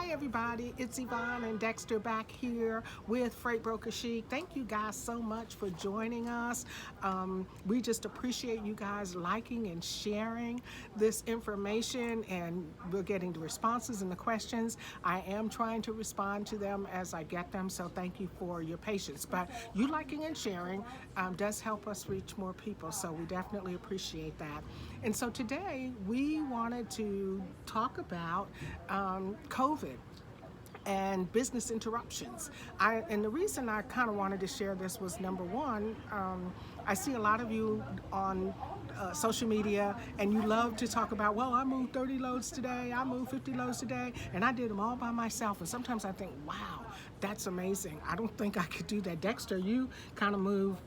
Hi everybody, it's Yvonne and Dexter back here with Freightbrokerchic. Thank you guys so much for joining us. We just appreciate you guys liking and sharing this information, and we're getting the responses and the questions. I am trying to respond to them as I get them, so thank you for your patience. But you liking and sharing does help us reach more people, so we definitely appreciate that. And so today we wanted to talk about COVID and business interruptions. And the reason I kind of wanted to share this was, number one, I see a lot of you on social media, and you love to talk about, well, I moved 30 loads today, I moved 50 loads today, and I did them all by myself. And sometimes I think, wow, that's amazing. I don't think I could do that. Dexter, you kind of move,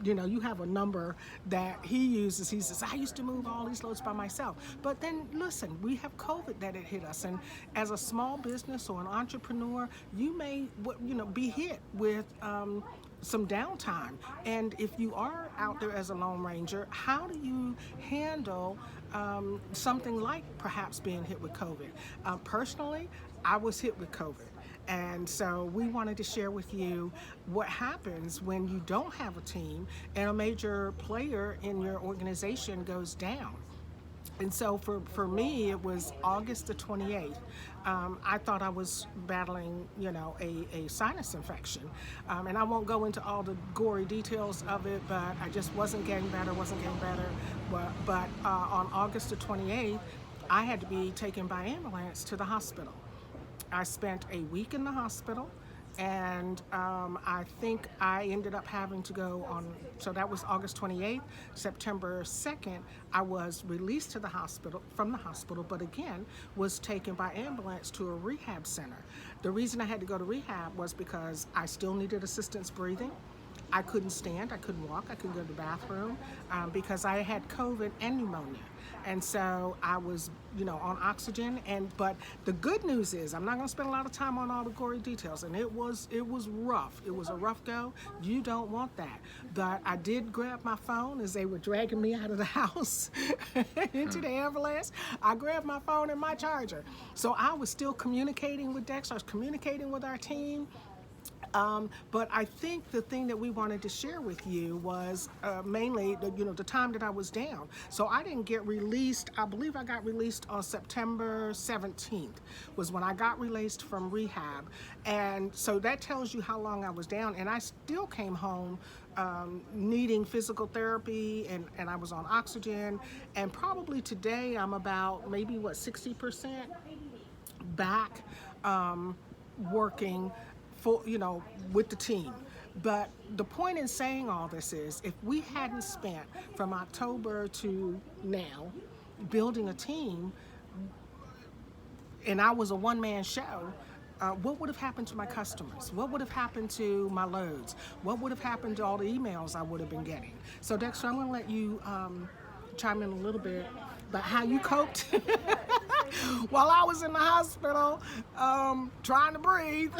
you have a number that he uses. He says, I used to move all these loads by myself. But then listen, we have COVID that it hit us. And as a small business or an entrepreneur, you may, be hit with some downtime. And if you are out there as a Lone Ranger, how do you handle something like perhaps being hit with COVID? Personally, I was hit with COVID. And so we wanted to share with you what happens when you don't have a team and a major player in your organization goes down. And so for me, it was August the 28th. I thought I was battling, a sinus infection. And I won't go into all the gory details of it, but I just wasn't getting better. But on August the 28th, I had to be taken by ambulance to the hospital. I spent a week in the hospital, and I think I ended up having to go on, so that was August 28th. September 2nd, I was released to the hospital, from the hospital, but again, was taken by ambulance to a rehab center. The reason I had to go to rehab was because I still needed assistance breathing. I couldn't stand, I couldn't walk, I couldn't go to the bathroom because I had COVID and pneumonia. And so I was, on oxygen. But the good news is, I'm not going to spend a lot of time on all the gory details. And it was rough. It was a rough go. You don't want that. But I did grab my phone as they were dragging me out of the house into the ambulance. I grabbed my phone and my charger. So I was still communicating with Dex. I was communicating with our team. But I think the thing that we wanted to share with you was mainly the time that I was down. So I didn't get released. I believe I got released on September 17th was when I got released from rehab. And so that tells you how long I was down. And I still came home needing physical therapy, and I was on oxygen. And probably today I'm about maybe 60% back working with the team. But the point in saying all this is, if we hadn't spent from October to now building a team, and I was a one-man show, what would have happened to my customers? What would have happened to my loads? What would have happened to all the emails I would have been getting? So Dexter, I'm gonna let you chime in a little bit about how you coped while I was in the hospital trying to breathe.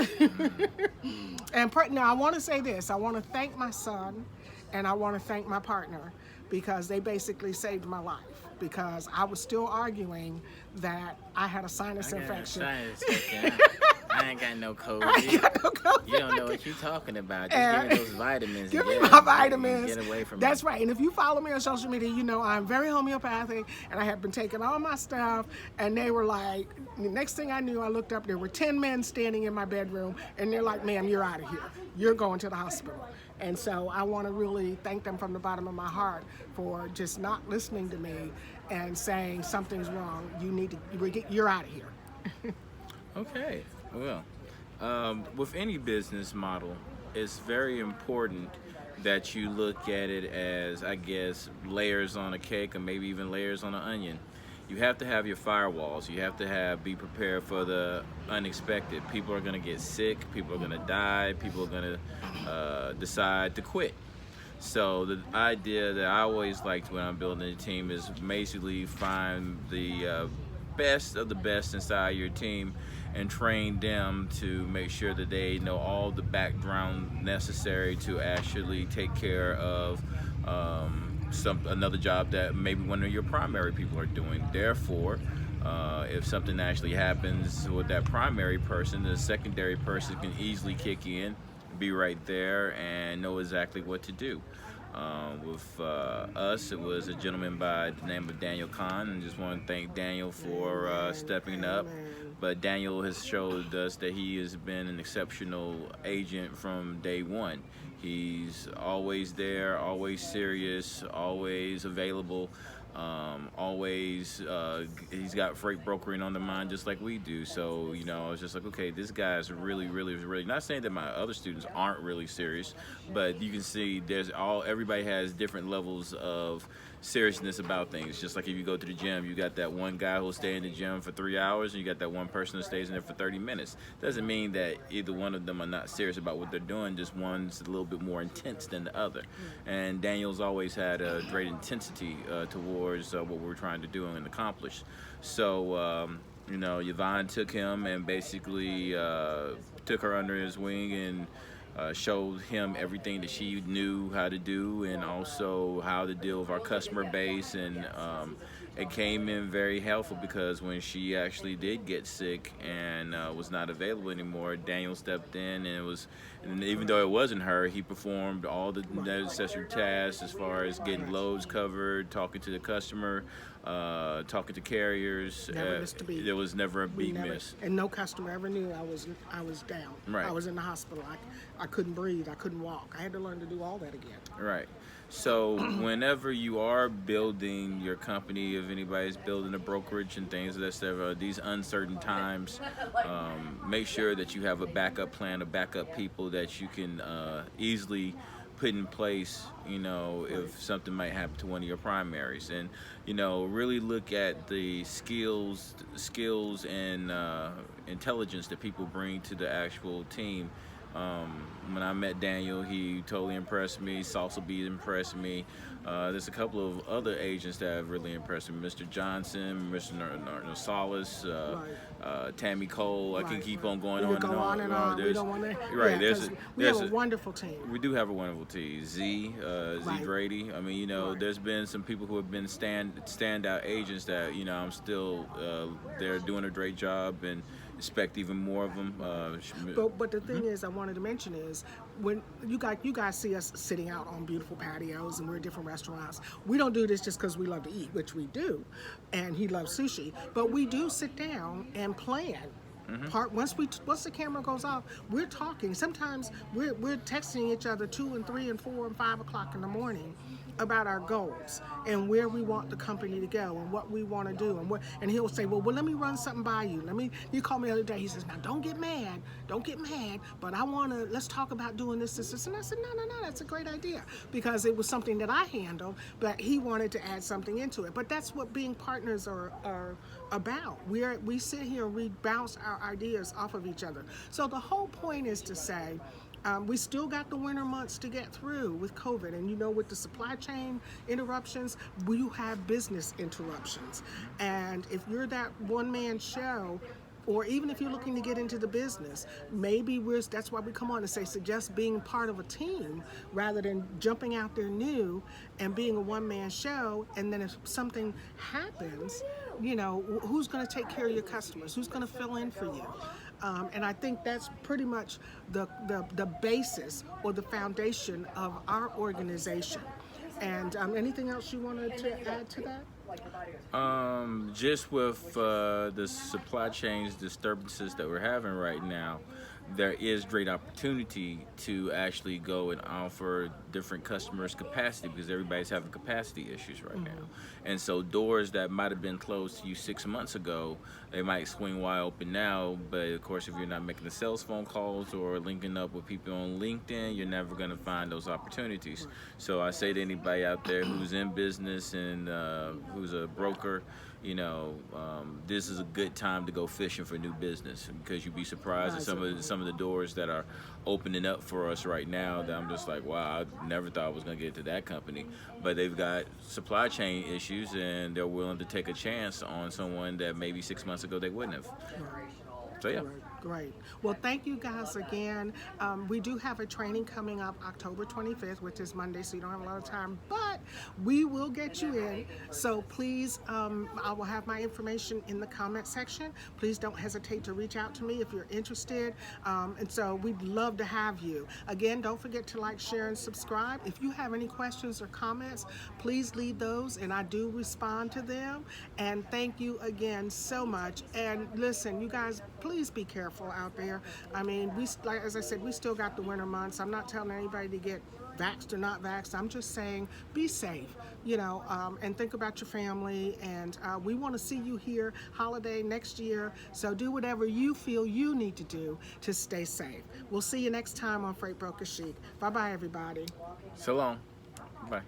And now I want to say this. I want to thank my son, and I want to thank my partner, because they basically saved my life, because I was still arguing that I had a sinus infection. I ain't got no COVID. I ain't got no COVID. You don't know what you're talking about. Just give me those vitamins. Give me my vitamins. Get away from That's me. right. And if you follow me on social media, you know I'm very homeopathic, and I have been taking all my stuff. And they were like, the next thing I knew, I looked up, there were 10 men standing in my bedroom, and they're like, ma'am, you're out of here. You're going to the hospital. And so I want to really thank them from the bottom of my heart for just not listening to me and saying something's wrong. You're out of here. Okay. Well, with any business model, it's very important that you look at it as, I guess, layers on a cake, or maybe even layers on an onion. You have to have your firewalls. You have to be prepared for the unexpected. People are going to get sick. People are going to die. People are going to decide to quit. So the idea that I always liked when I'm building a team is basically find the best of the best inside your team and train them to make sure that they know all the background necessary to actually take care of another job that maybe one of your primary people are doing. Therefore, If something actually happens with that primary person, the secondary person can easily kick in, be right there, and know exactly what to do. With us, it was a gentleman by the name of Daniel Kahn, and just want to thank Daniel for stepping up. Amen. But Daniel has showed us that he has been an exceptional agent from day one. He's always there, always serious, always available. Always, he's got freight brokering on the mind just like we do. So, I was just like, okay, this guy's really, really, really, not saying that my other students aren't really serious, but you can see everybody has different levels of seriousness about things. Just like if you go to the gym, you got that one guy who'll stay in the gym for 3 hours, and you got that one person who stays in there for 30 minutes. Doesn't mean that either one of them are not serious about what they're doing, just one's a little bit more intense than the other. And Daniel's always had a great intensity towards what we're trying to do and accomplish. So, Yvonne took him and basically took her under his wing and showed him everything that she knew how to do, and also how to deal with our customer base. And it came in very helpful, because when she actually did get sick and was not available anymore, Daniel stepped in, and even though it wasn't her, he performed all the necessary tasks as far as getting loads covered, talking to the customer, talking to carriers. Never missed a beat. There was never a beat miss. And no customer ever knew I was down. Right. I was in the hospital. I couldn't breathe. I couldn't walk. I had to learn to do all that again. Right. So whenever you are building your company, if anybody's building a brokerage and things of that stuff, these uncertain times, make sure that you have a backup plan, a backup people that you can easily put in place, if something might happen to one of your primaries. And, really look at the skills and intelligence that people bring to the actual team. When I met Daniel, he totally impressed me. Salsa B impressed me. There's a couple of other agents that have really impressed me. Mr. Johnson, Mr. Narsalis, Tammy Cole. I can keep on going We on could and go on and on. We don't want to. Right. Yeah, we have a wonderful team. We do have a wonderful team. Z Grady. I mean, there's been some people who have been standout agents that I'm still they're doing a great job, and expect even more of them. But the thing is, I wanted to mention is, when you guys see us sitting out on beautiful patios and we're at different restaurants, we don't do this just because we love to eat, which we do, and he loves sushi. But we do sit down and plan. Once the camera goes off, we're talking. Sometimes we're texting each other 2 and 3 and 4 and 5 o'clock in the morning about our goals and where we want the company to go and what we want to do, and he'll say, well, let me run something by you. You called me the other day. He says, now don't get mad, but let's talk about doing this. And I said, no, that's a great idea, because it was something that I handled, but he wanted to add something into it. But that's what being partners are about. We sit here and we bounce our ideas off of each other. So the whole point is to say, we still got the winter months to get through with COVID, and with the supply chain interruptions, we have business interruptions. And if you're that one-man show, or even if you're looking to get into the business, maybe that's why we come on and suggest being part of a team rather than jumping out there new and being a one-man show. And then if something happens, who's going to take care of your customers? Who's going to fill in for you? And I think that's pretty much the basis or the foundation of our organization. And anything else you wanted to add to that? Just with the supply chains disturbances that we're having right now, there is great opportunity to actually go and offer different customers capacity, because everybody's having capacity issues right now. And so doors that might have been closed to you 6 months ago, they might swing wide open now. But of course, if you're not making the sales phone calls or linking up with people on LinkedIn, you're never going to find those opportunities. So I say to anybody out there who's in business and who's a broker, this is a good time to go fishing for new business, because you'd be surprised at some of the doors that are opening up for us right now that I'm just like, wow, I never thought I was going to get to that company. But they've got supply chain issues, and they're willing to take a chance on someone that maybe 6 months ago they wouldn't have. So yeah. Great. Well, thank you guys again. We do have a training coming up October 25th, which is Monday, so you don't have a lot of time, but we will get you in. So please, I will have my information in the comment section. Please don't hesitate to reach out to me if you're interested. And so we'd love to have you. Again, don't forget to like, share, and subscribe. If you have any questions or comments, please leave those, and I do respond to them. And thank you again so much. And listen, you guys, please be careful out there. I mean, like as I said, we still got the winter months. I'm not telling anybody to get vaxxed or not vaxxed. I'm just saying be safe, and think about your family. And we want to see you here holiday next year. So do whatever you feel you need to do to stay safe. We'll see you next time on Freight Broker Chic. Bye-bye, everybody. So long. Bye.